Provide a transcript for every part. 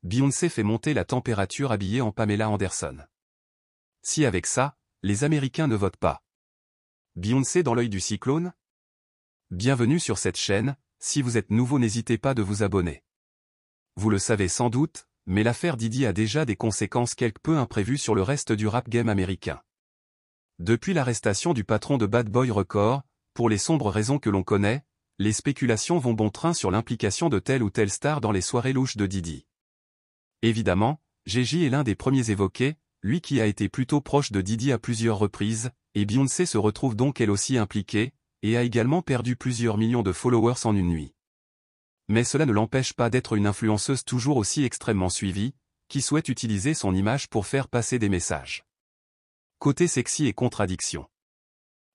Beyoncé fait monter la température habillée en Pamela Anderson. Si avec ça, les Américains ne votent pas. Beyoncé dans l'œil du cyclone? Bienvenue sur cette chaîne, si vous êtes nouveau n'hésitez pas de vous abonner. Vous le savez sans doute, mais l'affaire Diddy a déjà des conséquences quelque peu imprévues sur le reste du rap game américain. Depuis l'arrestation du patron de Bad Boy Records, pour les sombres raisons que l'on connaît, les spéculations vont bon train sur l'implication de telle ou telle star dans les soirées louches de Diddy. Évidemment, Jay-Z est l'un des premiers évoqués, lui qui a été plutôt proche de Diddy à plusieurs reprises, et Beyoncé se retrouve donc elle aussi impliquée, et a également perdu plusieurs millions de followers en une nuit. Mais cela ne l'empêche pas d'être une influenceuse toujours aussi extrêmement suivie, qui souhaite utiliser son image pour faire passer des messages. Côté sexy et contradiction.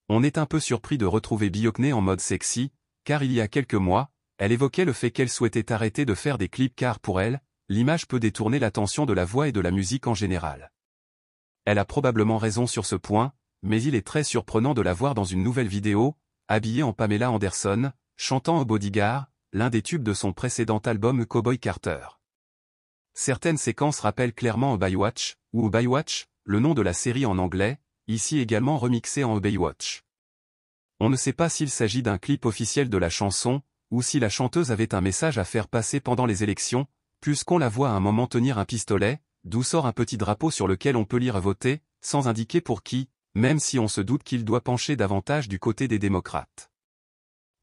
On est un peu surpris de retrouver Beyoncé en mode sexy, car il y a quelques mois, elle évoquait le fait qu'elle souhaitait arrêter de faire des clips car pour elle, l'image peut détourner l'attention de la voix et de la musique en général. Elle a probablement raison sur ce point, mais il est très surprenant de la voir dans une nouvelle vidéo, habillée en Pamela Anderson, chantant au Bodyguard, l'un des tubes de son précédent album Cowboy Carter. Certaines séquences rappellent clairement Baywatch, ou Baywatch, le nom de la série en anglais, ici également remixé en Baywatch. On ne sait pas s'il s'agit d'un clip officiel de la chanson, ou si la chanteuse avait un message à faire passer pendant les élections, puisqu'on la voit à un moment tenir un pistolet, d'où sort un petit drapeau sur lequel on peut lire « Voter », sans indiquer pour qui, même si on se doute qu'il doit pencher davantage du côté des démocrates.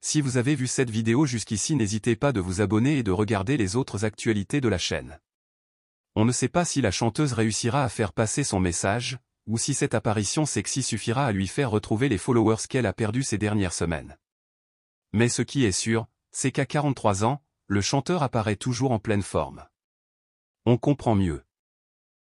Si vous avez vu cette vidéo jusqu'ici n'hésitez pas de vous abonner et de regarder les autres actualités de la chaîne. On ne sait pas si la chanteuse réussira à faire passer son message, ou si cette apparition sexy suffira à lui faire retrouver les followers qu'elle a perdus ces dernières semaines. Mais ce qui est sûr, c'est qu'à 43 ans, le chanteur apparaît toujours en pleine forme. On comprend mieux.